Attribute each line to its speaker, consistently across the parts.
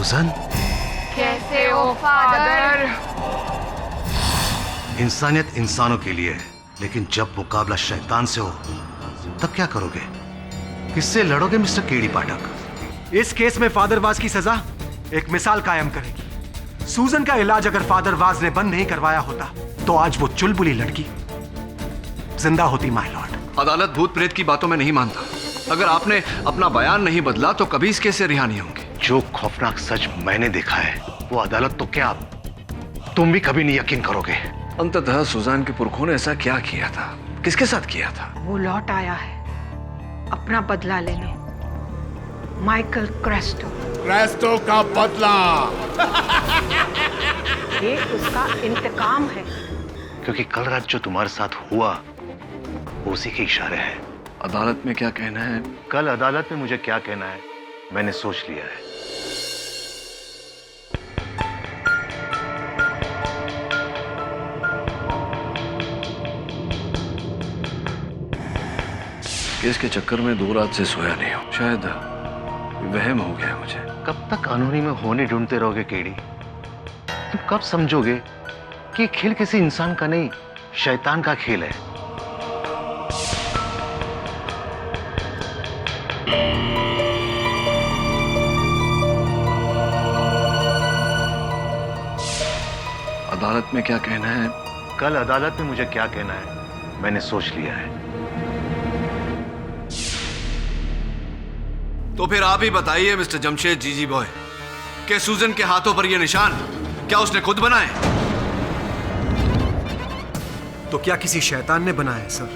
Speaker 1: सुजन,
Speaker 2: कैसे हो फादर?
Speaker 1: इंसानियत इंसानों के लिए है, लेकिन जब मुकाबला शैतान से हो तब क्या करोगे? किससे लड़ोगे मिस्टर केडी पाठक?
Speaker 3: इस केस में फादर वाज की सजा एक मिसाल कायम करेगी। सूजन का इलाज अगर फादर वाज ने बंद नहीं करवाया होता तो आज वो चुलबुली लड़की जिंदा होती माय लॉर्ड।
Speaker 4: अदालत भूत प्रेत की बातों में नहीं मानता। अगर आपने अपना बयान नहीं बदला तो कभी इस केस से रिहा नहीं होंगे।
Speaker 1: जो खौफनाक सच मैंने देखा है वो अदालत तो क्या तुम भी कभी नहीं यकीन करोगे।
Speaker 4: अंततः सुजान के पुरखों ने ऐसा क्या किया था? किसके साथ किया था?
Speaker 2: वो लौट आया है अपना बदला लेने। माइकल क्रेस्टो
Speaker 5: का बदला।
Speaker 2: ये उसका इंतकाम है।
Speaker 1: क्योंकि कल रात जो तुम्हारे साथ हुआ वो उसी के इशारे हैं।
Speaker 4: अदालत में क्या कहना है?
Speaker 1: कल अदालत में मुझे क्या कहना है मैंने सोच लिया है।
Speaker 4: केस के चक्कर में 2 रात से सोया नहीं हूं। शायद वहम हो गया मुझे।
Speaker 1: कब तक कानूनी में होने ढूंढते रहोगे केडी? तुम कब समझोगे कि खेल किसी इंसान का नहीं शैतान का खेल है?
Speaker 4: अदालत में क्या कहना है?
Speaker 1: कल अदालत में मुझे क्या कहना है मैंने सोच लिया है।
Speaker 4: तो फिर आप ही बताइए मिस्टर जमशेद जीजी बॉय, कि सूजन के हाथों पर यह निशान क्या उसने खुद बनाए?
Speaker 3: तो क्या किसी शैतान ने बनाया है सर?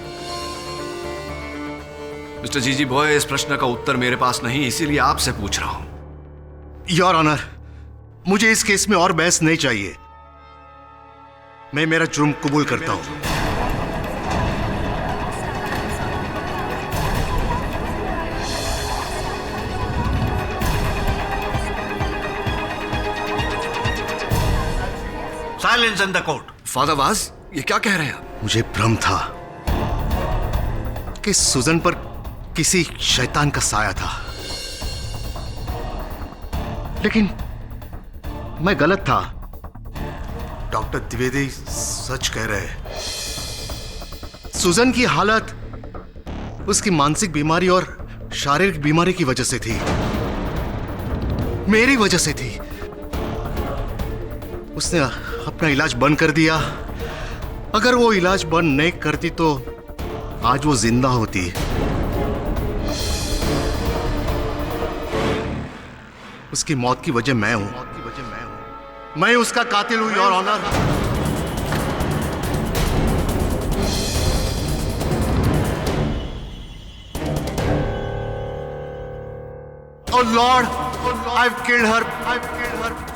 Speaker 4: मिस्टर जीजी बॉय, इस प्रश्न का उत्तर मेरे पास नहीं, इसीलिए आपसे पूछ रहा हूं।
Speaker 1: योर ऑनर, मुझे इस केस में और बहस नहीं चाहिए। मैं मेरा जुर्म कबूल करता हूं।
Speaker 5: Silence in the court.
Speaker 4: Father was, ये क्या कह रहे हैं आप?
Speaker 1: मुझे भ्रम था कि सुजन पर किसी शैतान का साया था, लेकिन मैं गलत था। डॉक्टर द्विवेदी सच कह रहे हैं। सुजन की हालत उसकी मानसिक बीमारी और शारीरिक बीमारी की वजह से थी, मेरी वजह से थी। उसने अपना इलाज बंद कर दिया। अगर वो इलाज बंद नहीं करती तो आज वो जिंदा होती। उसकी मौत की वजह मैं हूं। मैं उसका कातिल हूं your honour. Oh Lord, I've killed her.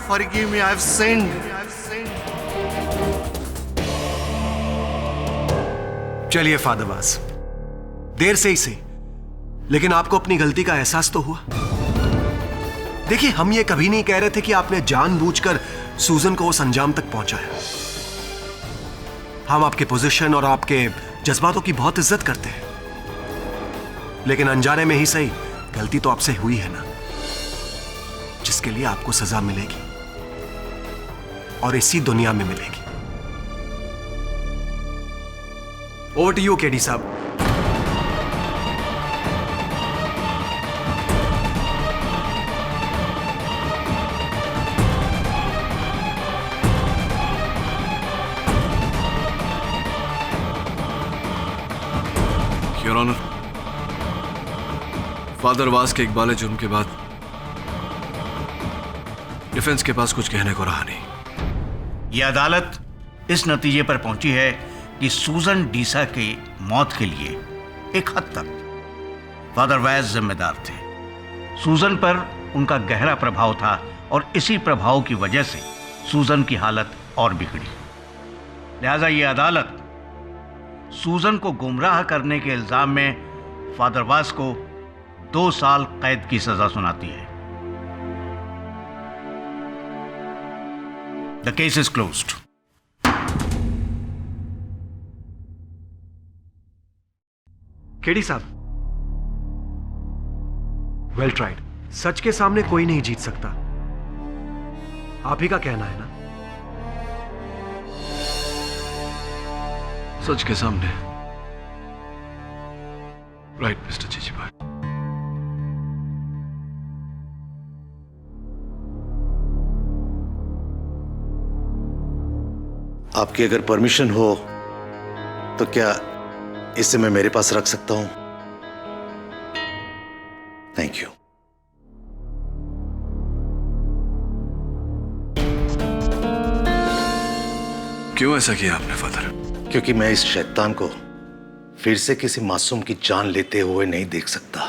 Speaker 1: Forgive me, I've sinned.
Speaker 3: चलिए फादर वाज, देर से ही सही, लेकिन आपको अपनी गलती का एहसास तो हुआ। देखिए, हम ये कभी नहीं कह रहे थे कि आपने जानबूझकर सूजन को उस अंजाम तक पहुंचाया। हम आपके पोजीशन और आपके जज्बातों की बहुत इज्जत करते हैं, लेकिन अनजाने में ही सही गलती तो आपसे हुई है ना, जिसके लिए आपको सजा मिलेगी और इसी दुनिया में मिलेगी। ओवर टू यू केडी साहब।
Speaker 4: योर ऑनर, फादर वास के इकबाल जुर्म के बाद डिफेंस के पास कुछ कहने को रहा नहीं।
Speaker 5: यह अदालत इस नतीजे पर पहुंची है कि सूजन डीसा की मौत के लिए एक हद तक फादर वाज जिम्मेदार थे। सूजन पर उनका गहरा प्रभाव था और इसी प्रभाव की वजह से सूजन की हालत और बिगड़ी। लिहाजा यह अदालत सूजन को गुमराह करने के इल्जाम में फादर वास को 2 साल कैद की सजा सुनाती है। The case is closed.
Speaker 3: KD साहब, वेल ट्राइड। सच के सामने कोई नहीं जीत सकता, आप ही का कहना है ना?
Speaker 4: सच के सामने। राइट मिस्टर जीजी भाई।
Speaker 1: आपकी अगर परमिशन हो तो क्या इसे मैं मेरे पास रख सकता हूं? Thank you.
Speaker 4: क्यों ऐसा किया आपने फादर?
Speaker 1: क्योंकि मैं इस शैतान को फिर से किसी मासूम की जान लेते हुए नहीं देख सकता।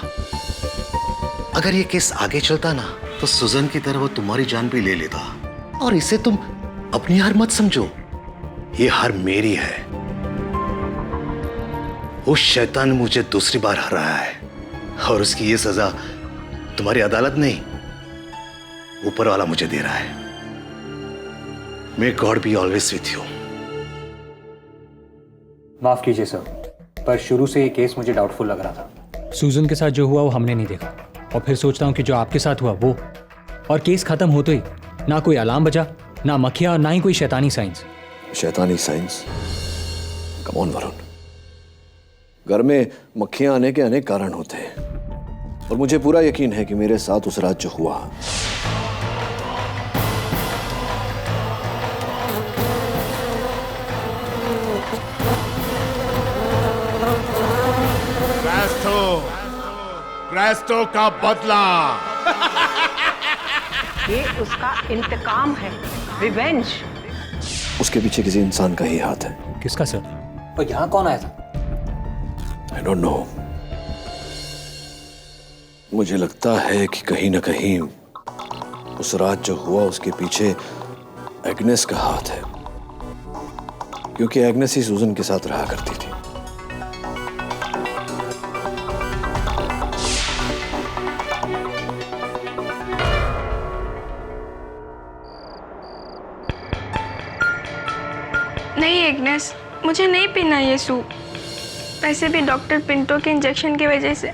Speaker 1: अगर ये केस आगे चलता ना तो सुजन की तरह वो तुम्हारी जान भी ले लेता। और इसे तुम अपनी हार मत समझो, ये हार मेरी है। उस शैतान ने मुझे दूसरी बार हराया है और उसकी ये सजा तुम्हारी अदालत नहीं, ऊपर वाला मुझे दे रहा है। May God be always with you.
Speaker 6: माफ कीजिए सर, पर शुरू से ये केस मुझे डाउटफुल लग रहा था।
Speaker 7: सूजन के साथ जो हुआ वो हमने नहीं देखा, और फिर सोचता हूँ कि जो आपके साथ हुआ वो, और केस खत्म होते ही ना कोई अलार्म बजा, ना मक्खियाँ, और ना ही कोई शैतानी साइंस।
Speaker 8: शैतानी साइंस? कम ऑन वरुण, घर में मक्खियां आने के अनेक कारण होते हैं और मुझे पूरा यकीन है कि मेरे साथ उस रात जो हुआ,
Speaker 9: क्रेस्टो का बदला।
Speaker 2: ये उसका इंतकाम है, रिवेंज।
Speaker 8: उसके पीछे किसी इंसान का ही हाथ है।
Speaker 7: किसका सर?
Speaker 6: और यहाँ कौन आया था?
Speaker 8: I don't know. मुझे लगता है कि कहीं ना कहीं उस रात जो हुआ उसके पीछे एग्नेस का हाथ है, क्योंकि एग्नेस ही सूजन के साथ रहा करती थी।
Speaker 10: नहीं एग्नेस, मुझे नहीं पीना ये सूप। वैसे भी डॉक्टर पिंटो के इंजेक्शन की वजह से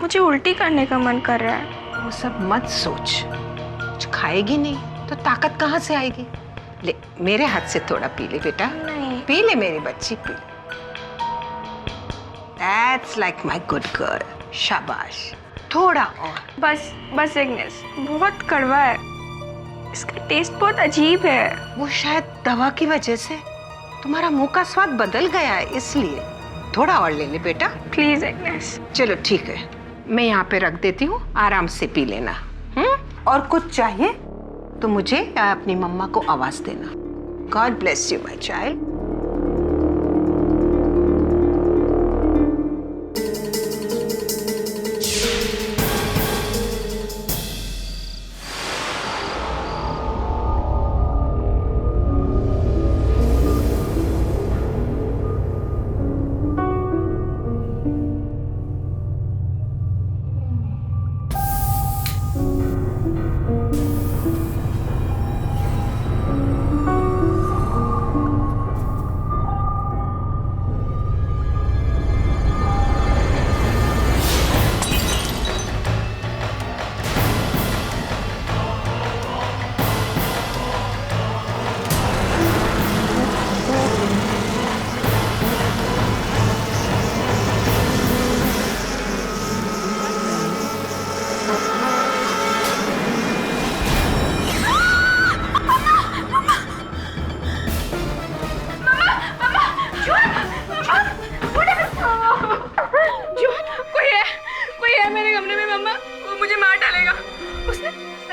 Speaker 10: मुझे उल्टी करने का मन कर रहा है।
Speaker 2: वो सब मत सोच, कुछ खाएगी नहीं तो ताकत कहाँ से आएगी। ले मेरे हाथ से थोड़ा पी ले बेटा।
Speaker 10: नहीं।
Speaker 2: पी ले मेरी बच्ची, P. That's like my good girl। शाबाश, थोड़ा और।
Speaker 10: बस बस एग्नेस, बहुत कड़वा है, इसका टेस्ट बहुत अजीब है।
Speaker 2: वो शायद दवा की वजह से तुम्हारा मुंह का स्वाद बदल गया है, इसलिए थोड़ा और ले ले बेटा।
Speaker 10: Please Agnes.
Speaker 2: चलो ठीक है, मैं यहाँ पे रख देती हूँ, आराम से पी लेना। और कुछ चाहिए तो मुझे या अपनी मम्मा को आवाज देना। God bless you my child.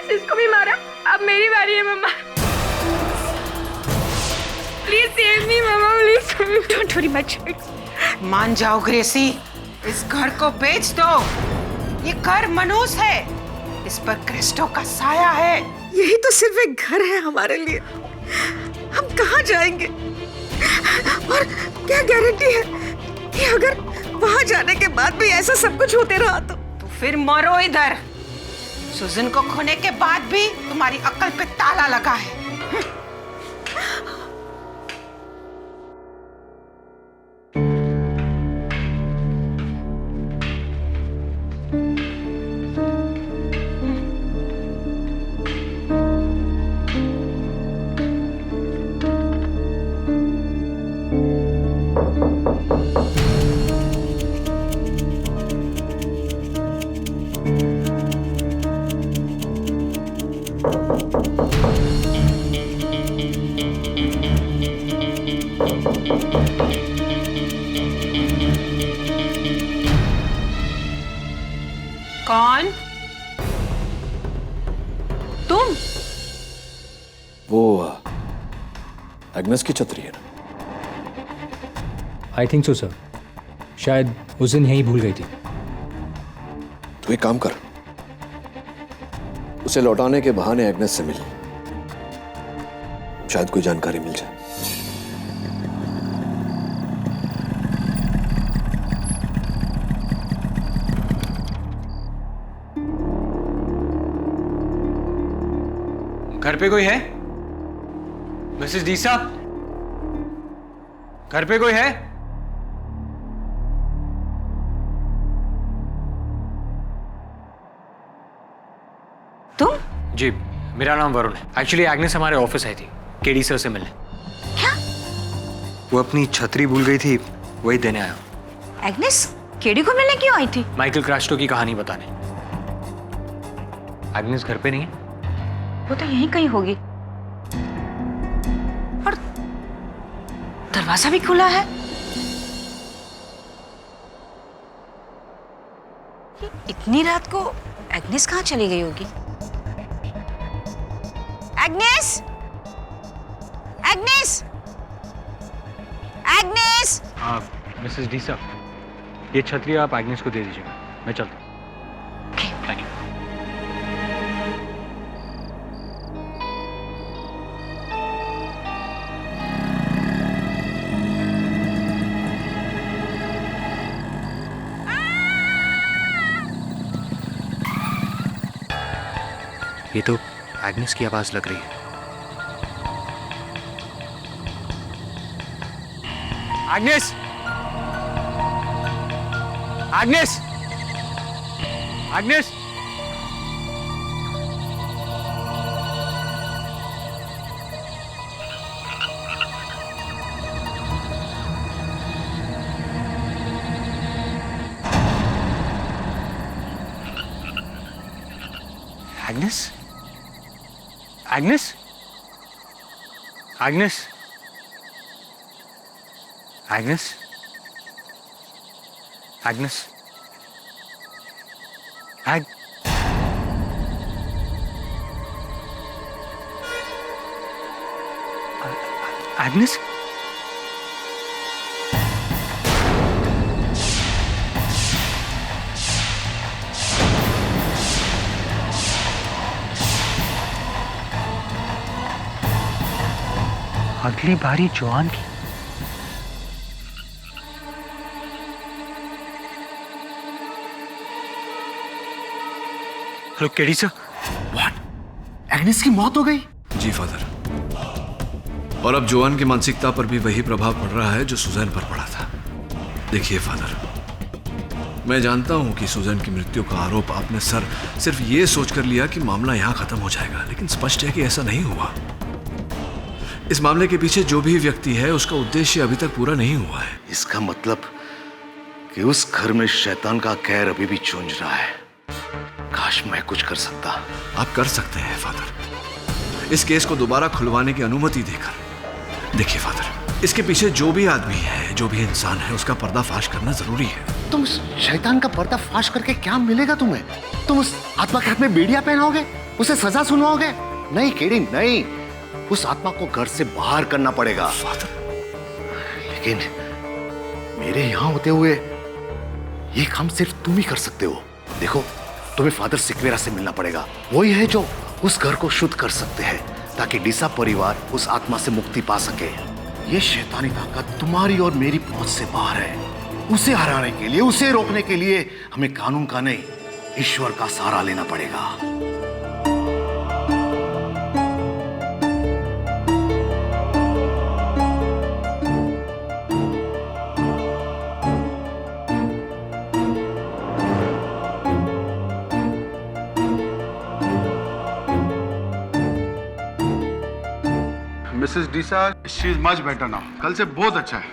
Speaker 10: इसको भी मारा, अब मेरी बारी है मम्मा। प्लीज सेव मी मम्मा, please. Don't worry my child.
Speaker 2: मान जाओ ग्रेसी, इस घर को बेच दो। ये घर मनूस है, इस पर क्रिस्टो का साया है।
Speaker 11: यही तो सिर्फ एक घर है हमारे लिए, हम कहाँ जाएंगे? और क्या गारंटी है कि अगर वहां जाने के बाद भी ऐसा सब कुछ होते रहा तो
Speaker 2: फिर मरो इधर। सुजन को खोने के बाद भी तुम्हारी अक्ल पे ताला लगा है। कौन? तुम?
Speaker 8: वो एग्नेस की छतरी है ना?
Speaker 7: आई थिंक सो सर, शायद उस दिन यहीं भूल गई थी।
Speaker 8: तो एक काम कर, उसे लौटाने के बहाने एग्नेस से मिल, शायद कोई जानकारी मिल जाए।
Speaker 12: घर पे कोई है? मिसेस डीसा, घर पे कोई है?
Speaker 2: तुम?
Speaker 12: जी, मेरा नाम वरुण है। एक्चुअली एग्नेस हमारे ऑफिस आई थी केडी सर से मिलने।
Speaker 2: क्या?
Speaker 12: वो अपनी छतरी भूल गई थी, वही देने आया।
Speaker 11: एग्नेस केडी को मिलने क्यों आई थी?
Speaker 12: माइकल क्रास्टो की कहानी बताने। एग्नेस घर पे नहीं है?
Speaker 11: वो तो यहीं कहीं होगी। और दरवाजा भी खुला है। इतनी रात को एग्नेस कहाँ चली गई होगी? एग्नेस! एग्नेस! एग्नेस!
Speaker 12: मिसेस डीसा, ये छतरी आप एग्नेस को दे दीजिएगा, मैं चलता हूँ। Thank you. ये तो एग्नेस की आवाज लग रही है। Agnes! Agnes! Agnes! Agnes? Agnes? Agnes? Agnes? Agnes? Agnes? अगली बारी जॉन की। Hello KD sir.
Speaker 1: What? Agnes की मौत हो गई?
Speaker 4: जी फादर, और अब जोआन की मानसिकता पर भी वही प्रभाव पड़ रहा है जो सुजैन पर पड़ा था। देखिए फादर, मैं जानता हूं कि सुजैन की मृत्यु का आरोप आपने सिर्फ ये सोचकर लिया कि मामला यहां खत्म हो जाएगा, लेकिन स्पष्ट है कि ऐसा नहीं हुआ। इस मामले के पीछे जो भी व्यक्ति है उसका उद्देश्य अभी तक पूरा नहीं हुआ है।
Speaker 1: इसका मतलब कि उस घर में शैतान का कहर अभी भी चूंझ रहा है। काश मैं कुछ कर सकता।
Speaker 4: आप कर सकते हैं फादर, इस केस को दोबारा खुलवाने की अनुमति देकर। देखिए फादर, इसके पीछे जो भी आदमी है, जो भी इंसान है, उसका पर्दाफाश करना जरूरी है।
Speaker 1: तुम शैतान का पर्दाफाश करके क्या मिलेगा तुम्हें? तुम उस आत्मा के हाथ में बेड़िया पहनाओगे, उसे सजा सुनाओगे? नहीं केडी, नहीं। उस आत्मा को घर से बाहर करना पड़ेगा।
Speaker 4: फादर,
Speaker 1: लेकिन मेरे यहां होते हुए ये काम सिर्फ तुम ही कर सकते हो। देखो, तुम्हें फादर सिक्वेरा से मिलना पड़ेगा। वही है जो उस घर को शुद्ध कर सकते हैं, ताकि डीसा परिवार उस आत्मा से मुक्ति पा सके। ये शैतानी ताकत तुम्हारी और मेरी पहुंच से बाहर है। उसे हराने के लिए, उसे रोकने के लिए हमें कानून का नहीं, ईश्वर का सहारा लेना पड़ेगा।
Speaker 9: Mrs Deesa, she is much better now. कल से बहुत अच्छा है।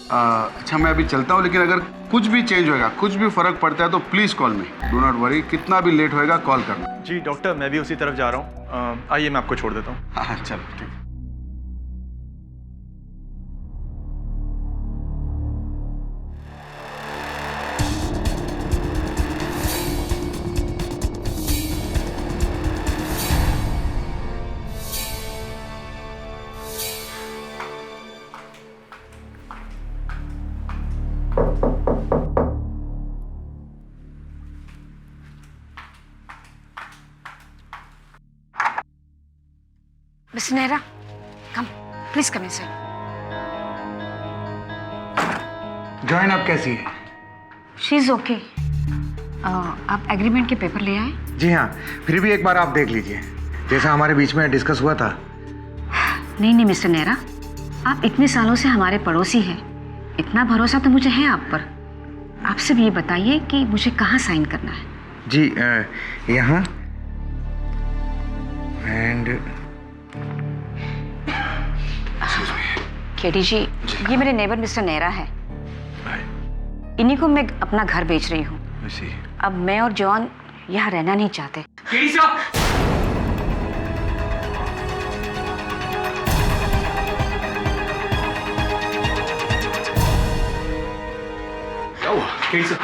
Speaker 9: अच्छा, मैं अभी चलता हूँ, लेकिन अगर कुछ भी चेंज होगा, कुछ भी फर्क पड़ता है तो please call me. Do not worry, कितना भी लेट होएगा कॉल करना।
Speaker 13: जी डॉक्टर, मैं भी उसी तरफ जा रहा हूँ। आइए मैं आपको छोड़ देता हूँ।
Speaker 9: हाँ चलो ठीक।
Speaker 14: Miss Nehra, come please come inside.
Speaker 15: Join आप कैसी है?
Speaker 14: She is okay. आप एग्रीमेंट के पेपर ले आए?
Speaker 15: जी हाँ, फिर भी एक बार आप देख लीजिए, जैसा हमारे बीच में डिस्कस हुआ था।
Speaker 14: नहीं मिस्टर नेहरा, आप इतने सालों से हमारे पड़ोसी हैं, इतना भरोसा तो मुझे है आप पर। आप सिर्फ ये बताइए कि मुझे कहाँ साइन करना है।
Speaker 15: जी यहाँ एंड
Speaker 14: केडी जी, ये मेरे नेबर मिस्टर नेहरा है। इन्हीं को मैं अपना घर बेच रही हूँ। अब मैं और जॉन यहाँ रहना नहीं चाहते।
Speaker 12: केडी साहब,
Speaker 13: क्या हुआ? केडी साहब,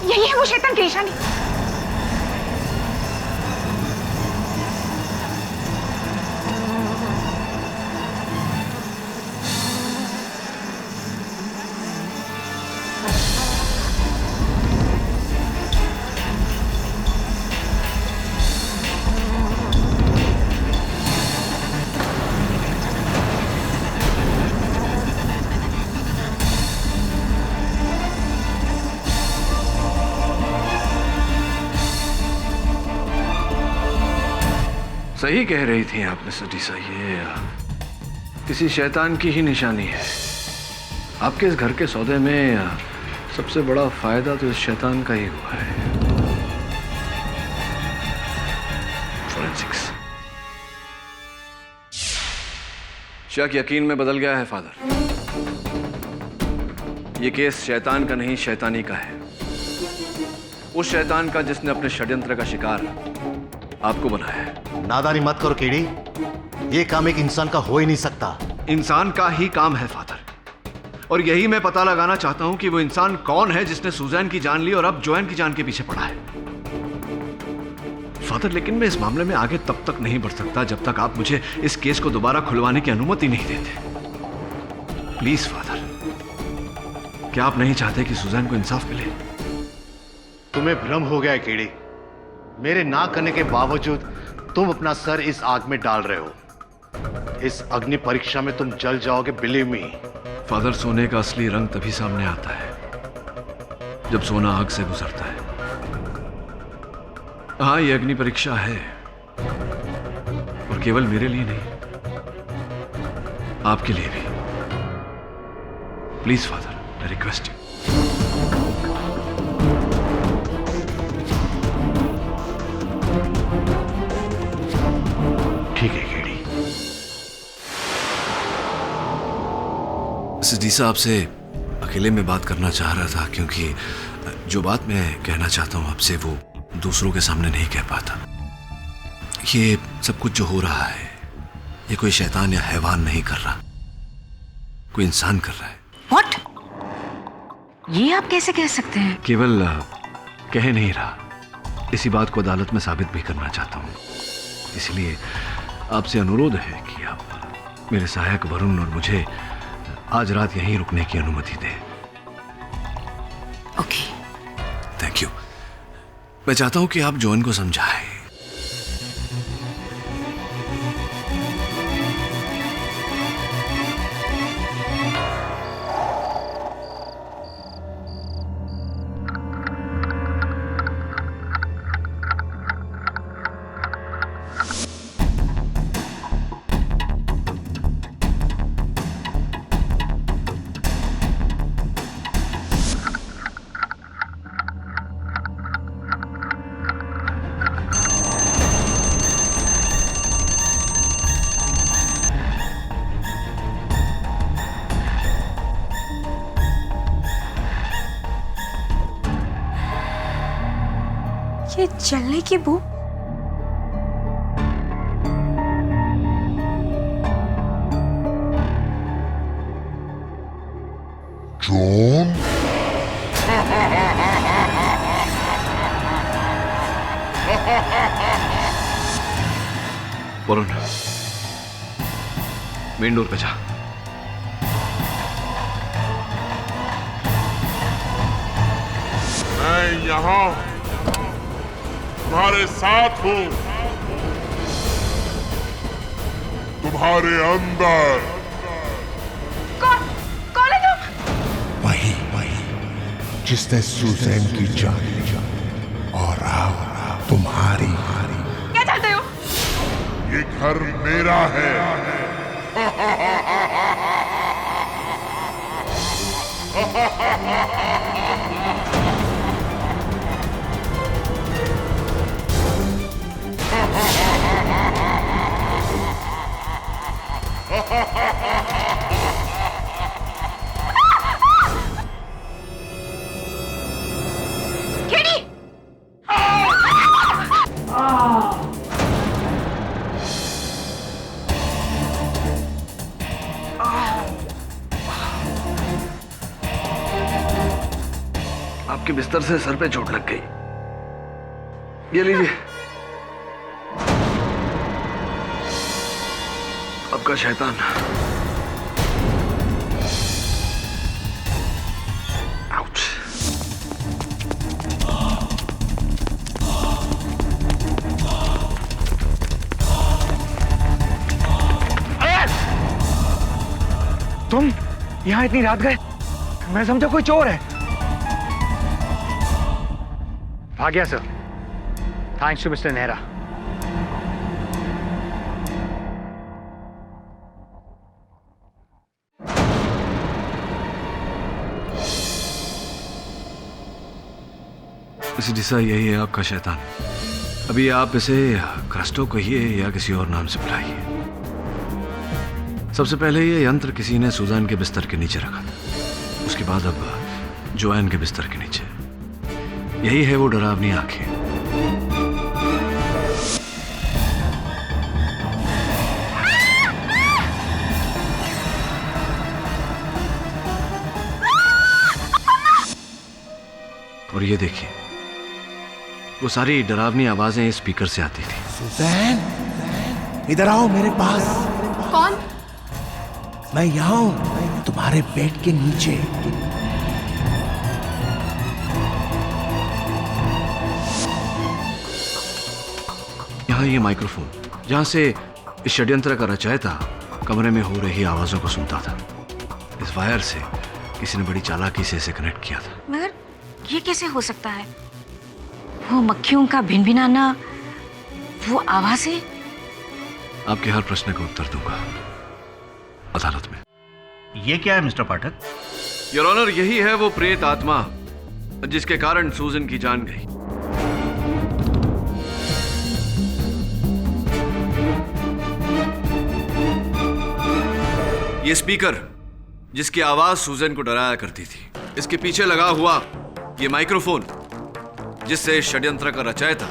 Speaker 14: यही है वो शैतान की निशानी।
Speaker 4: सही कह रही थी आप मिस्टर डीसा, ये किसी शैतान की ही निशानी है। आपके इस घर के सौदे में सबसे बड़ा फायदा तो इस शैतान का ही हुआ है। फॉरेंसिक्स। शक यकीन में बदल गया है फादर। ये केस शैतान का नहीं, शैतानी का है। उस शैतान का जिसने अपने षड्यंत्र का शिकार आपको बनाया है।
Speaker 1: नादानी मत करो केडी, ये काम एक इंसान का हो ही नहीं सकता।
Speaker 4: इंसान का ही काम है फादर, और यही मैं पता लगाना चाहता हूं कि वो इंसान कौन है जिसने सुजैन की जान ली और अब जोएन की जान के पीछे पड़ा है। फादर, लेकिन मैं इस मामले में आगे तब तक नहीं बढ़ सकता जब तक आप मुझे इस केस को दोबारा खुलवाने की अनुमति नहीं देते। प्लीज फादर, क्या आप नहीं चाहते कि सुजैन को इंसाफ मिले?
Speaker 1: तुम्हें भ्रम हो गया है केडी। मेरे ना करने के बावजूद तुम अपना सर इस आग में डाल रहे हो। इस अग्नि परीक्षा में तुम जल जाओगे, बिलीव मी।
Speaker 4: फादर, सोने का असली रंग तभी सामने आता है जब सोना आग से गुजरता है। हाँ, यह अग्नि परीक्षा है, और केवल मेरे लिए नहीं, आपके लिए भी। Please father, I request you.
Speaker 1: ठीक है केडी।
Speaker 4: मिसेस डीसा, आपसे अकेले में बात करना चाह रहा था, क्योंकि जो बात मैं कहना चाहता हूं आपसे वो दूसरों के सामने नहीं कह पाता। ये सब कुछ जो हो रहा है, ये कोई शैतान या हैवान नहीं कर रहा, कोई इंसान कर रहा है।
Speaker 14: What? ये आप कैसे कह सकते हैं?
Speaker 4: केवल कह नहीं रहा, इसी बात को अदालत में साबित भी करना चाहता हूं। इसलिए आपसे अनुरोध है कि आप मेरे सहायक वरुण और मुझे आज रात यहीं रुकने की अनुमति दें।
Speaker 14: ओके।
Speaker 4: Thank you. मैं चाहता हूं कि आप जोएन को समझाएं।
Speaker 10: ये जलने की बू।
Speaker 16: जॉन,
Speaker 4: वरुण, मेन डोर पे जा।
Speaker 16: मैं यहाँ तुम्हारे साथ हूँ, तुम्हारे अंदर।
Speaker 10: कौन है तुम?
Speaker 16: वही जिसने सुजैन की जान ली और अब तुम्हारी।
Speaker 10: क्या चाहते हो?
Speaker 16: ये घर मेरा है।
Speaker 10: केडी!
Speaker 4: आपके बिस्तर से सर पे चोट लग गई। ये लीजिए, आपका शैतान। आउच।
Speaker 15: तुम यहाँ इतनी रात गए? मैं समझा कोई चोर है।
Speaker 12: भाग गया sir, thanks to mister Nehra.
Speaker 4: Mister डीसा, यही है आपका शैतान। अभी आप इसे क्रस्टो कहिए या किसी और नाम से बुलाइए। सबसे पहले ये यंत्र किसी ने सुजान के बिस्तर के नीचे रखा था, उसके बाद अब जोएन के बिस्तर के नीचे। यही है वो डरावनी आंखें। और ये देखिए, वो सारी डरावनी आवाजें इस स्पीकर से आती थी।
Speaker 16: सुजैन, इधर आओ मेरे पास।
Speaker 10: कौन?
Speaker 16: मैं यहाँ हूं, तुम्हारे बेड के नीचे।
Speaker 4: यहाँ ये माइक्रोफोन, जहाँ से इस षड्यंत्र का रचयिता कमरे में हो रही आवाजों को सुनता था। इस वायर से किसी ने बड़ी चालाकी से इसे कनेक्ट किया था।
Speaker 14: मगर ये कैसे हो सकता है? वो मक्खियों का भिनभिनाना, वो आवाजें।
Speaker 4: आपके हर प्रश्न का उत्तर दूंगा अदालत में।
Speaker 5: ये क्या है मिस्टर पाठक?
Speaker 4: योर ऑनर, यही है वो प्रेत आत्मा जिसके कारण सूजन की जान गई। ये स्पीकर जिसकी आवाज सूजन को डराया करती थी, इसके पीछे लगा हुआ ये माइक्रोफोन जिससे षड्यंत्र का रचयिता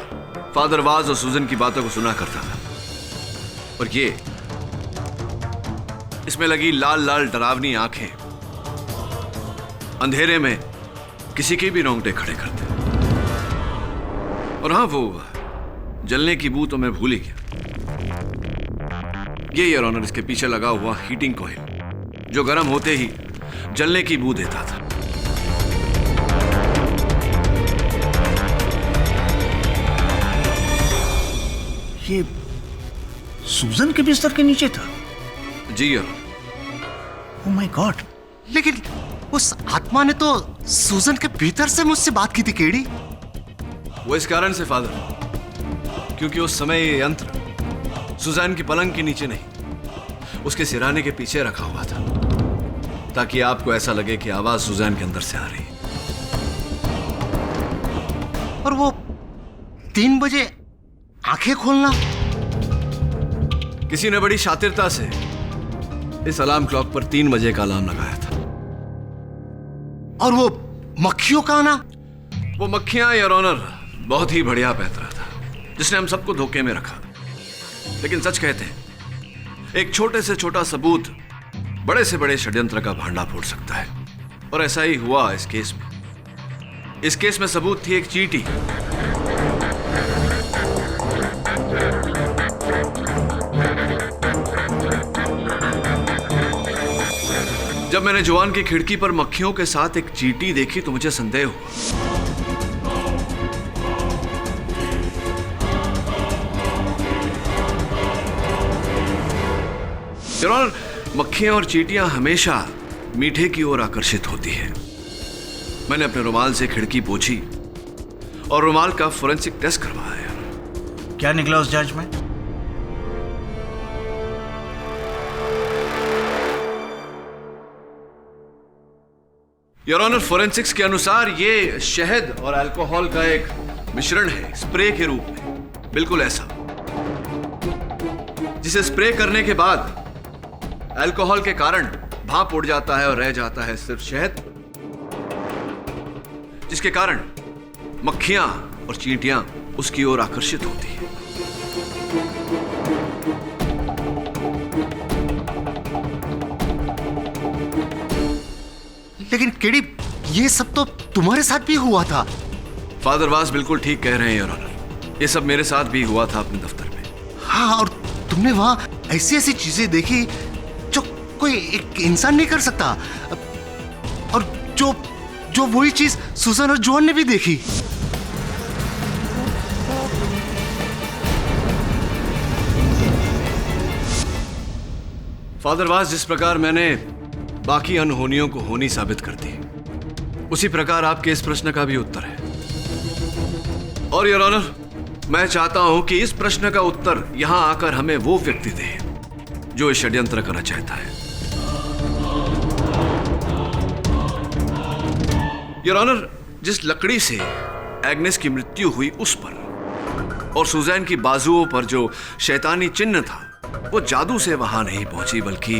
Speaker 4: फादर वाज और सूजन की बातों को सुना करता था, और ये इसमें लगी लाल लाल डरावनी आंखें अंधेरे में किसी के भी रोंगटे खड़े करते। और हाँ, वो जलने की बू तो मैं भूल ही गया। ये योर ऑनर इसके पीछे लगा हुआ हीटिंग कॉइल जो गर्म होते ही जलने की बू देता था।
Speaker 5: ये सूजन के बिस्तर के नीचे था?
Speaker 4: जी योर।
Speaker 5: Oh my God!
Speaker 1: लेकिन उस आत्मा ने तो सूजन के भीतर से मुझसे बात की थी केडी।
Speaker 4: वो इस कारण से फादर, क्योंकि उस समय ये यंत्र सुजैन की पलंग के नीचे नहीं, उसके सिराने के पीछे रखा हुआ था, ताकि आपको ऐसा लगे कि आवाज सुजैन के अंदर से आ रही है।
Speaker 1: और वो 3 बजे आंखें खोलना,
Speaker 4: किसी ने बड़ी शातिरता से इस अलार्म क्लॉक पर 3 बजे का अलार्म लगाया था।
Speaker 1: और वो मक्खियों का आना,
Speaker 4: वो मक्खियां योर ऑनर बहुत ही बढ़िया पैतरा था जिसने हम सबको धोखे में रखा। लेकिन सच कहते हैं, एक छोटे से छोटा सबूत बड़े से बड़े षड्यंत्र का भांडा फोड़ सकता है, और ऐसा ही हुआ इस केस में। इस केस में सबूत थी एक चींटी। जब मैंने जोआन की खिड़की पर मक्खियों के साथ एक चींटी देखी तो मुझे संदेह हुआ। योर ऑनर, मक्खियां और चींटियां हमेशा मीठे की ओर आकर्षित होती है। मैंने अपने रुमाल से खिड़की पोंछी और रुमाल का फोरेंसिक टेस्ट करवाया।
Speaker 5: क्या निकला उस जांच में?
Speaker 4: योर ऑनर, फोरेंसिक्स के अनुसार ये शहद और अल्कोहल का एक मिश्रण है, स्प्रे के रूप में, बिल्कुल ऐसा, जिसे स्प्रे करने के बाद अल्कोहल के कारण भाप उड़ जाता है और रह जाता है सिर्फ शहद, जिसके कारण मक्खियां और चींटियां उसकी ओर आकर्षित होती है।
Speaker 1: लेकिन केडी, ये सब तो तुम्हारे साथ भी हुआ था।
Speaker 4: फादर वास बिल्कुल ठीक कह रहे हैं योर ऑनर, ये सब मेरे साथ भी हुआ था अपने दफ्तर में।
Speaker 1: हाँ, और तुमने वहां ऐसी ऐसी चीजें देखी जो कोई एक इंसान नहीं कर सकता, और जो वही चीज सुजन और जॉन ने भी देखी।
Speaker 4: फादर वास, जिस प्रकार मैंने बाकी अनहोनियों को होनी साबित कर दी, उसी प्रकार आपके इस प्रश्न का भी उत्तर है। और योर ऑनर, मैं चाहता हूं कि इस प्रश्न का उत्तर यहां आकर हमें वो व्यक्ति दे जो इस षड्यंत्र करना चाहता है। योर ऑनर, जिस लकड़ी से एग्नेस की मृत्यु हुई उस पर और सुजैन की बाजुओं पर जो शैतानी चिन्ह था, वो जादू से वहां नहीं पहुंची, बल्कि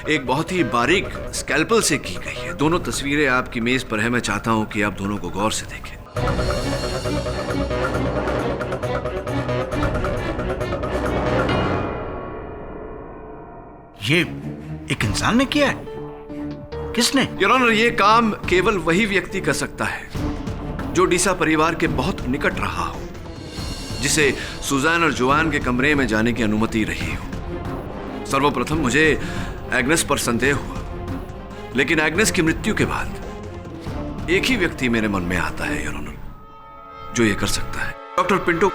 Speaker 4: एक बहुत ही बारीक स्कैल्पल से की गई है। दोनों तस्वीरें आपकी मेज पर है, मैं चाहता हूं कि आप दोनों को गौर से देखें।
Speaker 5: ये एक इंसान ने किया है? किसने?
Speaker 4: योर ऑनर, ये काम केवल वही व्यक्ति कर सकता है जो डीसा परिवार के बहुत निकट रहा हो, जिसे सुजैन और जोआन के कमरे में जाने की अनुमति रही हो। सर्वप्रथम मुझे एग्नेस पर संदेह हुआ, लेकिन एग्नेस की मृत्यु के बाद एक ही व्यक्ति मेरे मन में आता है योर ऑनर, जो ये कर सकता है। Doctor Pinto.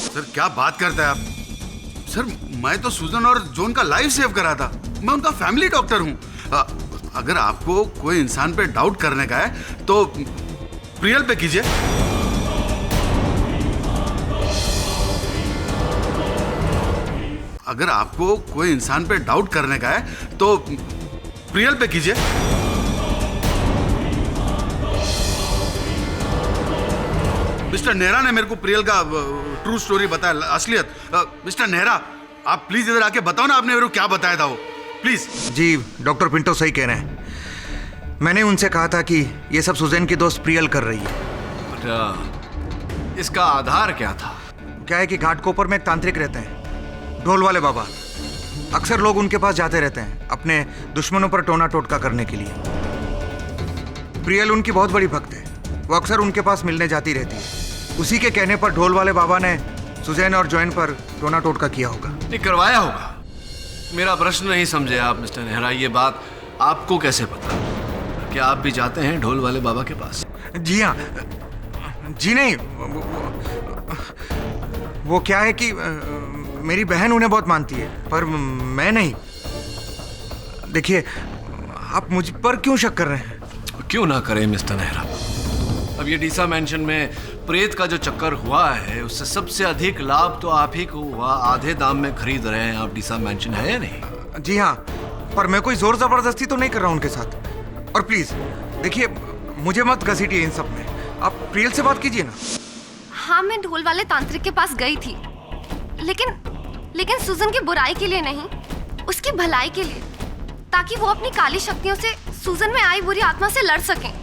Speaker 9: सर, क्या बात करते हैं आप? सर, मैं तो सुजन और जॉन का लाइफ सेव करा था। मैं उनका फैमिली डॉक्टर हूं। अगर आपको कोई इंसान पे डाउट करने का है तो प्रियल पे कीजिए। अगर आपको कोई इंसान पे डाउट करने का है तो प्रियल पे कीजिए। मिस्टर नेहरा ने मेरे को प्रियल का ट्रू स्टोरी बताया, असलियत। मिस्टर नेहरा, आप प्लीज इधर आके बताओ ना, आपने मेरे को क्या बताया था वो, प्लीज।
Speaker 15: जी, डॉक्टर पिंटो सही कह रहे हैं। मैंने उनसे कहा था कि ये सब सुजैन की दोस्त प्रियल कर रही है।
Speaker 4: इसका आधार क्या था?
Speaker 15: क्या है कि घाटकोपर में एक तांत्रिक रहते हैं, ढोल वाले बाबा। अक्सर लोग उनके पास जाते रहते हैं अपने दुश्मनों पर टोना टोटका करने के लिए। प्रियल उनकी बहुत बड़ी भक्त है, वो अक्सर उनके पास मिलने जाती रहती है। उसी के कहने पर ढोल वाले बाबा ने सुजैन और जॉन पर टोना टोटका किया होगा।
Speaker 4: नहीं, करवाया होगा। मेरा प्रश्न नहीं समझे आप मिस्टर नेहरा, ये बात आपको कैसे पता? क्या आप भी जाते हैं ढोल वाले बाबा के पास?
Speaker 15: जी हाँ। जी नहीं, वो क्या है कि मेरी बहन उन्हें बहुत मानती है, पर मैं नहीं। देखिए, आप मुझ पर क्यों शक कर रहे हैं?
Speaker 4: क्यों ना करें मिस्टर नेहरा। अब ये डीसा मैंशन में प्रेत का जो चक्कर हुआ है, उससे सबसे अधिक लाभ तो आप ही को हुआ। आधे दाम में खरीद रहे हैं आप डीसा मैंशन, है या नहीं?
Speaker 15: जी हाँ, पर मैं कोई जोर जबरदस्ती तो नहीं कर रहा हूँ उनके साथ। और प्लीज देखिए, मुझे मत घसीटिए इन सब में। आप प्रियल से बात कीजिए ना।
Speaker 17: हाँ, मैं ढोल वाले तांत्रिक के पास गई थी, लेकिन सुजन की बुराई के लिए नहीं, उसकी भलाई के लिए, ताकि वो अपनी काली शक्तियों से सुजन में आई बुरी आत्मा से लड़ सकें।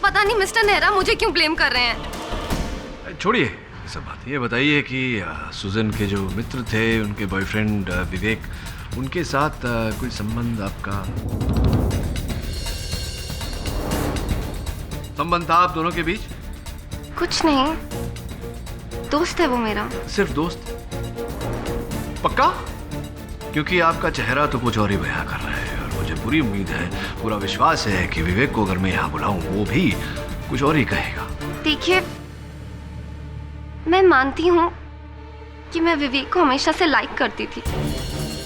Speaker 17: पता नहीं मिस्टर नेहरा मुझे क्यों ब्लेम कर रहे हैं।
Speaker 4: छोड़िए सब बात, ये बताइए कि सुजन के जो मित्र थे, उनके बॉयफ्रेंड विवेक, उनके साथ कोई संबंध आपका? संबंध था आप दोनों के बीच?
Speaker 17: कुछ नहीं, दोस्त है वो मेरा।
Speaker 4: सिर्फ दोस्त? पक्का? क्योंकि आपका चेहरा तो कुछ और ही बयां कर रहा है और मुझे पूरी उम्मीद है, पूरा विश्वास है कि विवेक को अगर मैं यहाँ बुलाऊं वो भी कुछ और ही कहेगा।
Speaker 17: देखिए, मैं मानती हूँ कि मैं विवेक को हमेशा से लाइक करती थी,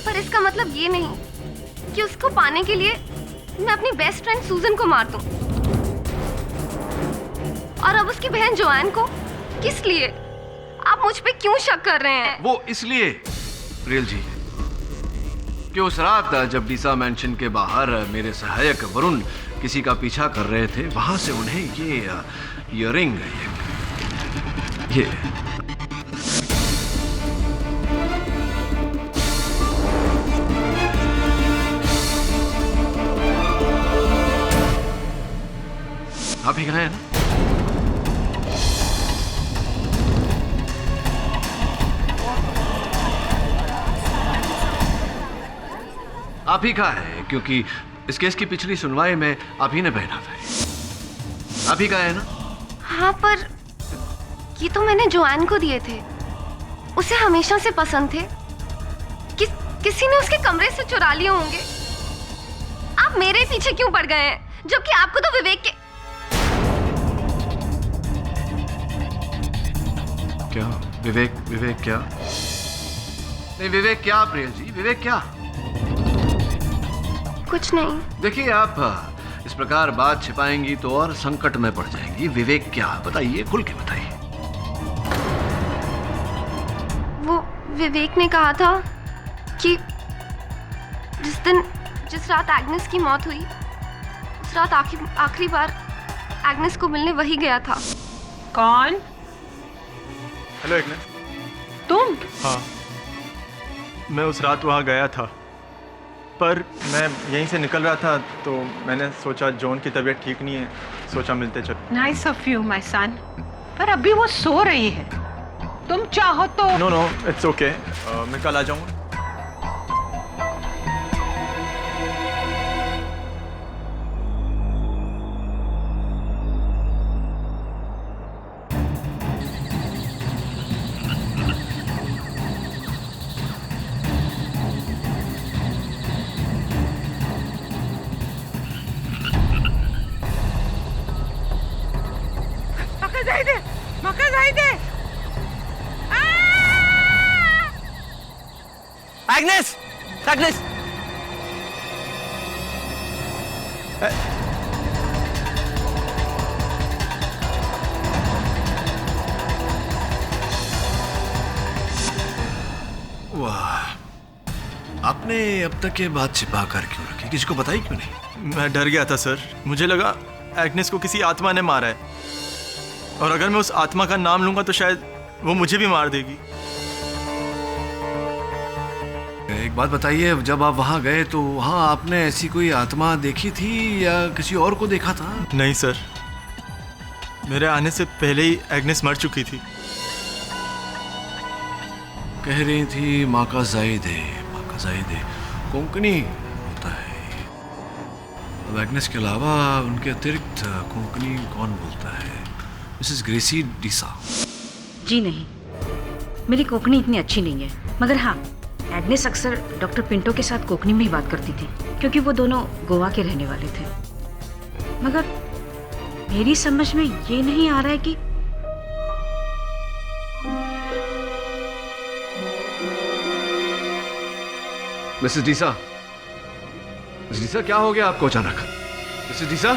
Speaker 17: पर इसका मतलब ये नहीं कि उसको पाने के लिए मैं अपनी बेस्ट फ्रेंड सूजन को मार दूं। और अब उसकी बहन जोआन को किस लिए? आप मुझ पे क्यों शक कर रहे हैं?
Speaker 4: वो इसलिए प्रियल जी कि उस रात जब डीसा मैंशन के बाहर मेरे सहायक वरुण किसी का पीछा कर रहे थे, वहां से उन्हें ये इयररिंग, ये आप ही कहे हैं ना? आप ही का है, क्योंकि इस केस की पिछली सुनवाई में आप ही ने पहना था। आप ही का है ना?
Speaker 17: हाँ, पर ये तो मैंने जोआन को दिए थे। उसे हमेशा से पसंद थे। किसी ने उसके कमरे से चुरा लिए होंगे। आप मेरे पीछे क्यों पड़ गए हैं, जबकि आपको तो विवेक के...
Speaker 4: क्या विवेक क्या? नहीं, विवेक क्या प्रियल जी, विवेक क्या?
Speaker 17: कुछ नहीं।
Speaker 4: देखिए, आप इस प्रकार बात छिपाएंगी तो और संकट में पड़ जाएंगी। विवेक क्या, बताइए, खुल के बताइए।
Speaker 17: वो विवेक ने कहा था कि जिस रात एग्नेस की मौत हुई, उस रात आखिरी बार एग्नेस को मिलने वही गया था।
Speaker 2: कौन?
Speaker 13: Hello Agnes.
Speaker 2: तुम?
Speaker 13: हाँ, मैं उस रात वहाँ गया था, पर मैं यहीं से निकल रहा था तो मैंने सोचा जॉन की तबीयत ठीक नहीं है, सोचा मिलते चलो।
Speaker 2: Nice of you my son, पर अभी वो सो रही है। तुम चाहो तो...
Speaker 13: नो, इट्स ओके, मैं कल आ जाऊँगा।
Speaker 18: एग्नेस!
Speaker 4: वाह, आपने अब तक ये बात छिपा कर क्यों रखी? किसी को बताई क्यों नहीं?
Speaker 13: मैं डर गया था सर, मुझे लगा एग्नेस को किसी आत्मा ने मारा है, और अगर मैं उस आत्मा का नाम लूंगा तो शायद वो मुझे भी मार देगी।
Speaker 4: एक बात बताइए, जब आप वहां गए तो वहां आपने ऐसी कोई आत्मा देखी थी या किसी और को देखा था?
Speaker 13: नहीं सर, मेरे आने से पहले ही एग्नेस मर चुकी थी।
Speaker 4: कह रही थी माँ का जायदे कोंकणी होता है। अब एग्नेस के अलावा उनके अतिरिक्त कोंकणी कौन बोलता है? मिसेस ग्रेसी डीसा।
Speaker 14: जी नहीं, मेरी कोंकणी इतनी अच्छी नहीं है, मगर हाँ, एग्नेस अक्सर डॉक्टर पिंटो के साथ कोंकणी में ही बात करती थी, क्योंकि वो दोनों गोवा के रहने वाले थे। मगर मेरी समझ में ये नहीं आ रहा है कि
Speaker 4: मिसेस डीसा, क्या हो गया आपको अचानक? मिसेस डीसा?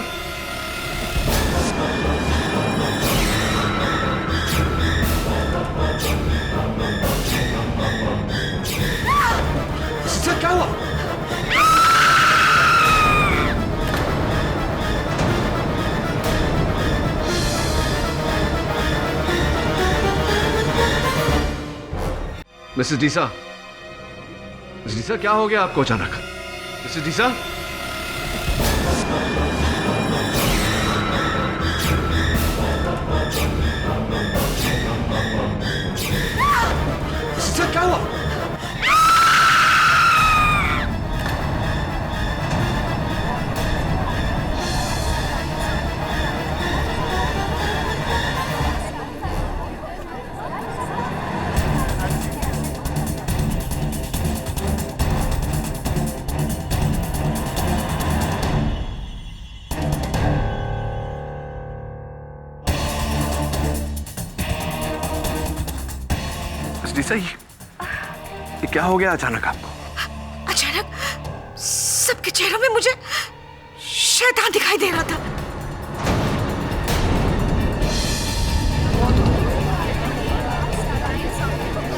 Speaker 4: क्या हुआ? मिसेस डीसा, क्या हो गया आपको अचानक? मिसेस डीसा? क्या हुआ?
Speaker 3: मिसेस डीसा, ये क्या हो गया अचानक आपको?
Speaker 11: अचानक सबके चेहरों में मुझे शैतान दिखाई दे रहा था।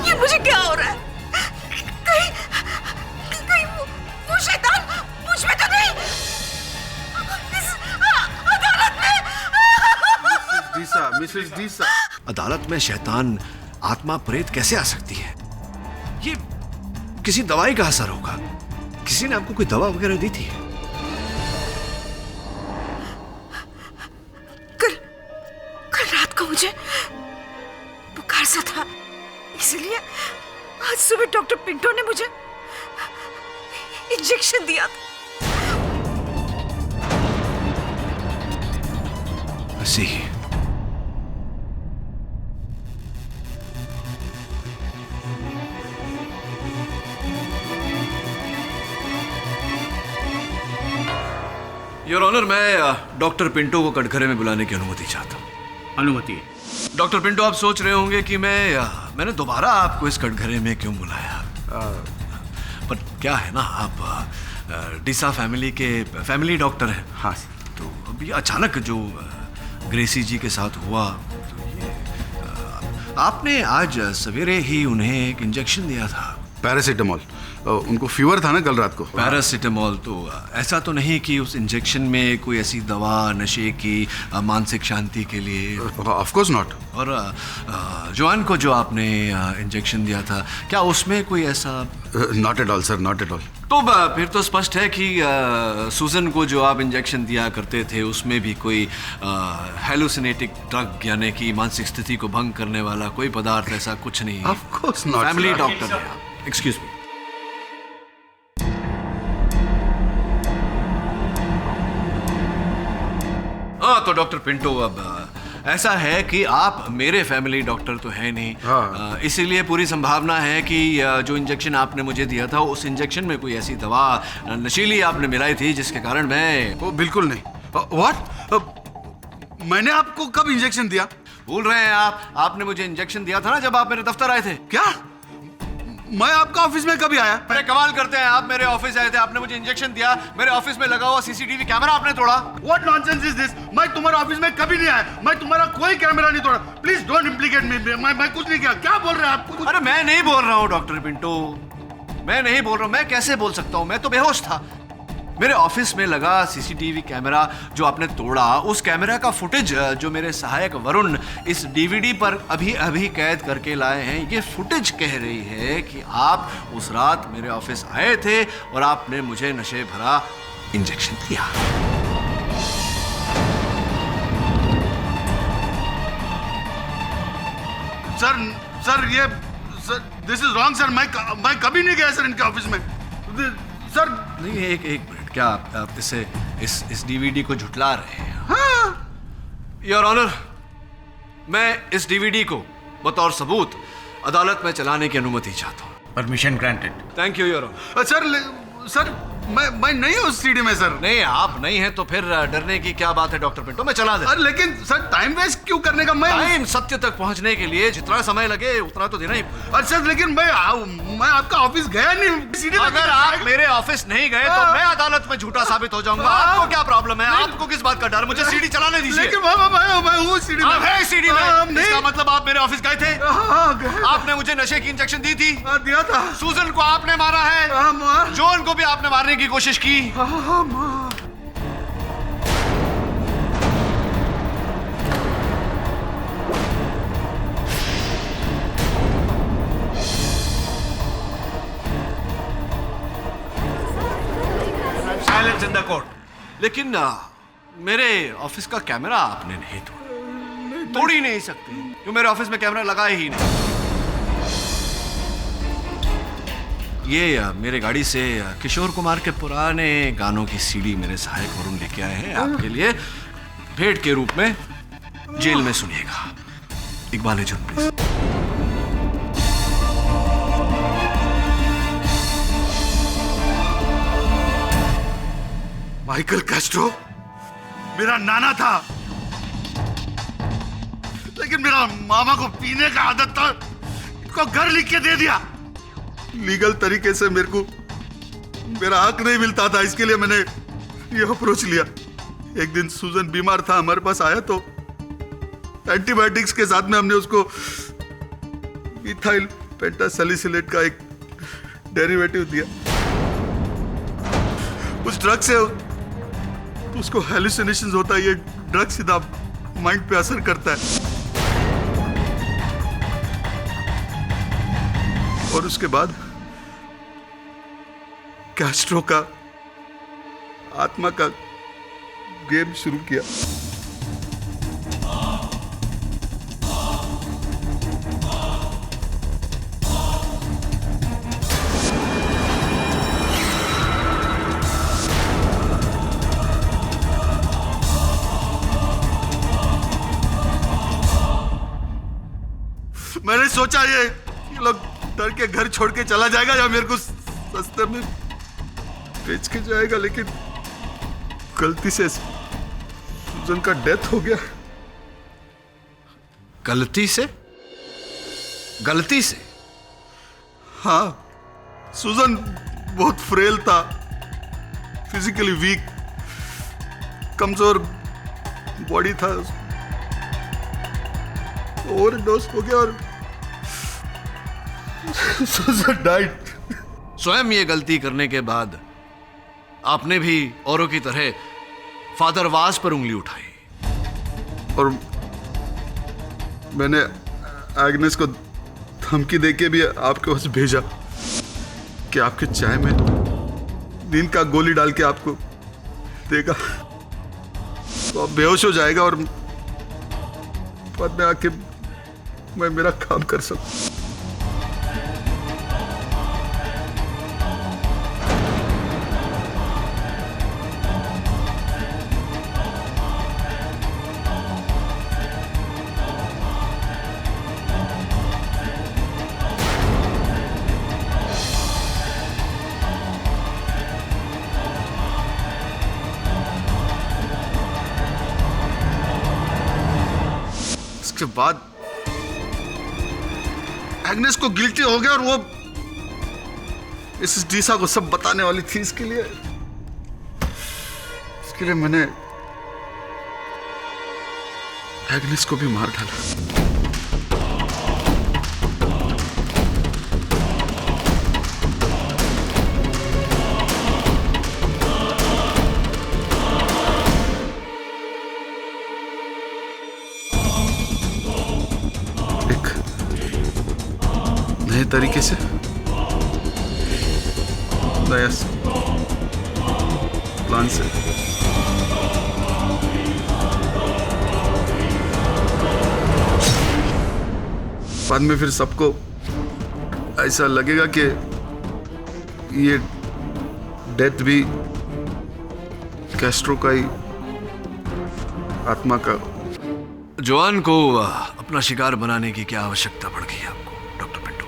Speaker 11: ये मुझे क्या हो रहा है? कहीं वो शैतान मुझ में तो नहीं? इस अदालत में
Speaker 9: मिसेस डीसा,
Speaker 4: अदालत में शैतान आत्मा प्रेत कैसे आ सकती है? ये किसी दवाई का असर होगा। किसी ने आपको कोई दवा वगैरह दी थी?
Speaker 11: कल रात को मुझे बुखार सा था, इसलिए आज सुबह डॉक्टर पिंटो ने मुझे इंजेक्शन दिया था।
Speaker 4: ऐसी योर ऑनर, मैं डॉक्टर पिंटो को कटघरे में बुलाने की अनुमति चाहता हूँ।
Speaker 5: अनुमति?
Speaker 4: डॉक्टर पिंटो, आप सोच रहे होंगे कि मैंने दोबारा आपको इस कटघरे में क्यों बुलाया। पर क्या है ना, आप डीसा फैमिली के फैमिली डॉक्टर हैं।
Speaker 9: हाँ।
Speaker 4: तो अभी अचानक जो ग्रेसी जी के साथ हुआ, तो ये आपने आज सवेरे ही उन्हें एक इंजेक्शन दिया था।
Speaker 9: पैरासीटामोल। उनको फीवर था ना कल रात को।
Speaker 4: पैरासीटामोल? तो ऐसा तो नहीं कि उस इंजेक्शन में कोई ऐसी दवा नशे की मानसिक शांति के लिए?
Speaker 9: Of course not.
Speaker 4: और जोआन को जो आपने इंजेक्शन दिया था, क्या उसमें कोई ऐसा?
Speaker 9: Not at all sir, not at all.
Speaker 4: तो फिर तो स्पष्ट है कि सूजन को जो आप इंजेक्शन दिया करते थे उसमें भी कोई हेलुसिनेटिक ड्रग यानी कि मानसिक स्थिति को भंग करने वाला कोई पदार्थ ऐसा कुछ नहीं है।
Speaker 9: Of course not.
Speaker 4: Family doctor है। Excuse me. हाँ, तो डॉक्टर पिंटो, अब ऐसा है कि आप मेरे फैमिली डॉक्टर तो है नहीं।
Speaker 9: हाँ।
Speaker 4: इसीलिए पूरी संभावना है कि जो इंजेक्शन आपने मुझे दिया था उस इंजेक्शन में कोई ऐसी दवा नशीली आपने मिलाई थी जिसके कारण मैं...
Speaker 9: वो बिल्कुल नहीं। व्हाट? मैंने आपको कब इंजेक्शन दिया?
Speaker 4: भूल रहे हैं आप? आपने मुझे इंजेक्शन दिया था ना जब आप मेरे दफ्तर आए थे।
Speaker 9: क्या? मैं आपका ऑफिस में कभी आया?
Speaker 4: अरे कमाल करते हैं, आप मेरे ऑफिस आए थे, आपने मुझे इंजेक्शन दिया, मेरे ऑफिस में लगा हुआ सीसीटीवी कैमरा आपने तोड़ा।
Speaker 9: What nonsense is this? मैं तुम्हारे ऑफिस में कभी नहीं आया, मैं तुम्हारा कोई कैमरा नहीं तोड़ा। प्लीज डोंट इम्प्लीकेट मी। मैं कुछ नहीं किया। क्या बोल रहे हैं आप?
Speaker 4: अरे मैं नहीं बोल रहा हूँ डॉक्टर पिंटो, मैं नहीं बोल रहा हूँ। मैं कैसे बोल सकता हूँ? मैं तो बेहोश था। मेरे ऑफिस में लगा सीसीटीवी कैमरा जो आपने तोड़ा, उस कैमरा का फुटेज जो मेरे सहायक वरुण इस डीवीडी पर अभी अभी कैद करके लाए हैं, ये फुटेज कह रही है कि आप उस रात मेरे ऑफिस आए थे और आपने मुझे नशे भरा इंजेक्शन दिया।
Speaker 9: सर ये दिस इज रॉन्ग सर। मैं कभी नहीं गया सर इनके ऑफिस में सर।
Speaker 4: नहीं, एक मिनट, क्या आप इस डीवीडी को झुटला रहे हैं?
Speaker 9: हाँ।
Speaker 4: योर ऑनर, मैं इस डीवीडी को बतौर सबूत अदालत में चलाने की अनुमति चाहता हूँ।
Speaker 5: Permission granted.
Speaker 4: Thank you your honour.
Speaker 9: Sir मैं नहीं हूँ उस सीडी में सर।
Speaker 4: नहीं, आप नहीं हैं तो फिर डरने की क्या बात है डॉक्टर पिंटो, मैं चला दे।
Speaker 9: अरे लेकिन सर टाइम वेस्ट क्यों करने का?
Speaker 4: टाइम सत्य तक पहुंचने के लिए जितना समय लगे उतना तो देना ही।
Speaker 9: अच्छा लेकिन मैं आपका ऑफिस गया नहीं।
Speaker 4: अगर आप मेरे ऑफिस नहीं गए तो मैं अदालत में झूठा साबित हो जाऊंगा। आपको क्या प्रॉब्लम है? आपको किस बात का डर? मुझे सीडी चलाने दीजिए।
Speaker 9: लेकिन मैं हूँ सीडी में।
Speaker 4: सीडी में? इसका मतलब आप मेरे ऑफिस गए थे? आपने मुझे नशे की इंजेक्शन दी थी?
Speaker 9: दिया था।
Speaker 4: सूजन को आपने मारा है, जॉन को भी आपने मारने की कोशिश की।
Speaker 5: Silence in the court.
Speaker 4: लेकिन मेरे ऑफिस का कैमरा आपने नहीं तोड़ा। तोड़ ही नहीं सकते क्यों? मेरे ऑफिस में कैमरा लगा ही नहीं। ये मेरे गाड़ी से किशोर कुमार के पुराने गानों की सीडी मेरे सहायक वरुण लेके आए हैं आपके लिए भेंट के रूप में। जेल में सुनिएगा। इकबाल है जुन प्लीज।
Speaker 9: माइकल कैस्ट्रो मेरा नाना था, लेकिन मेरा मामा को पीने का आदत था। को घर लिख के दे दिया। लीगल तरीके से मेरे को मेरा हक नहीं मिलता था, इसके लिए मैंने ये अप्रोच लिया। एक दिन सूजन बीमार था, हमारे पास आया तो एंटीबायोटिक्स के साथ में हमने उसको इथाइल पेंटासैलिसिलेट का एक डेरिवेटिव दिया। उस ड्रग से उसको हेलुसिनेशंस होता है। ये ड्रग सीधा माइंड पे असर करता है और उसके बाद कैस्ट्रो का आत्मा का गेम शुरू किया। मैंने सोचा ये लोग डर के घर छोड़ के चला जाएगा या मेरे को सस्ते में बेच के जाएगा, लेकिन गलती से सूजन का डेथ हो गया।
Speaker 4: गलती से? गलती से?
Speaker 9: हाँ, सूजन बहुत फ्रेल था, फिजिकली वीक, कमजोर बॉडी था, ओवरडोज हो गया और सूजन डाइड।
Speaker 4: स्वयं ये गलती करने के बाद आपने भी औरों की तरह फादर वास पर उंगली उठाई
Speaker 9: और मैंने एग्नेस को धमकी देके भी आपके पास भेजा कि आपके चाय में नींद का गोली डाल के आपको देगा तो आप बेहोश हो जाएगा और बाद में आके मैं मेरा काम कर सकूं। उसके बाद एग्नेस को गिल्टी हो गया और वो मिसेस डीसा को सब बताने वाली थी। इसके लिए मैंने एग्नेस को भी मार डाला। नए तरीके से, नया प्लान से। बाद में फिर सबको ऐसा लगेगा कि ये डेथ भी कैस्ट्रो का ही आत्मा का।
Speaker 4: जोआन को अपना शिकार बनाने की क्या आवश्यकता पड़ गई आपको डॉक्टर पिंटो?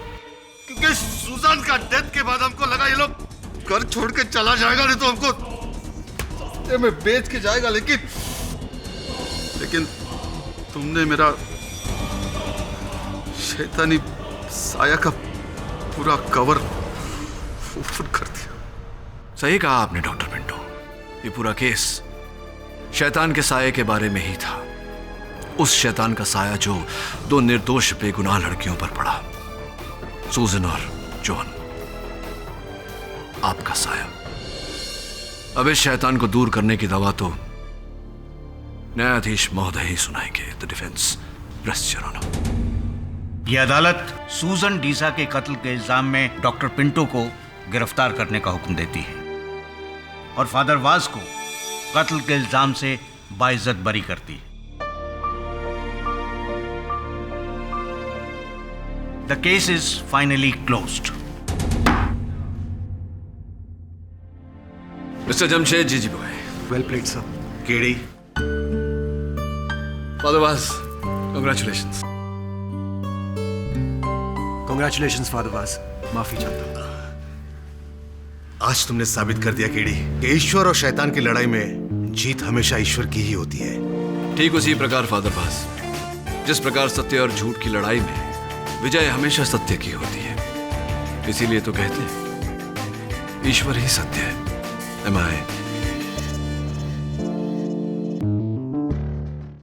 Speaker 9: क्योंकि सुजान का डेथ के बाद हमको लगा ये लोग घर छोड़ के चला जाएगा, नहीं तो हमको में बेच के जाएगा। लेकिन तुमने मेरा शैतानी साया का पूरा कवर ओपन कर दिया।
Speaker 4: सही कहा आपने डॉक्टर पिंटो, ये पूरा केस शैतान के साये के बारे में ही था। उस शैतान का साया जो दो निर्दोष बेगुनाह लड़कियों पर पड़ा, सूजन और जॉन। आपका साया। अब इस शैतान को दूर करने की दवा तो न्यायाधीश महोदय ही सुनाएंगे। The defence rest your honour.
Speaker 5: यह अदालत सूजन डीसा के कत्ल के इल्जाम में डॉक्टर पिंटो को गिरफ्तार करने का हुक्म देती है और फादर वास को कत्ल के इल्जाम से बाइज्जत बरी करती है। The case is finally closed.
Speaker 4: Mister Jamshed ji boy.
Speaker 3: Well played sir. केड़ी।
Speaker 4: फादर वास, congratulations.
Speaker 3: Congratulations फादर वास। माफी चाहता हूं।
Speaker 1: आज तुमने साबित कर दिया केड़ी कि ईश्वर और शैतान की लड़ाई में जीत हमेशा ईश्वर की ही होती है।
Speaker 4: ठीक उसी प्रकार फादर वास, जिस प्रकार सत्य और झूठ की लड़ाई में विजय हमेशा सत्य की होती है। इसीलिए तो कहते हैं ईश्वर ही सत्य है। Am I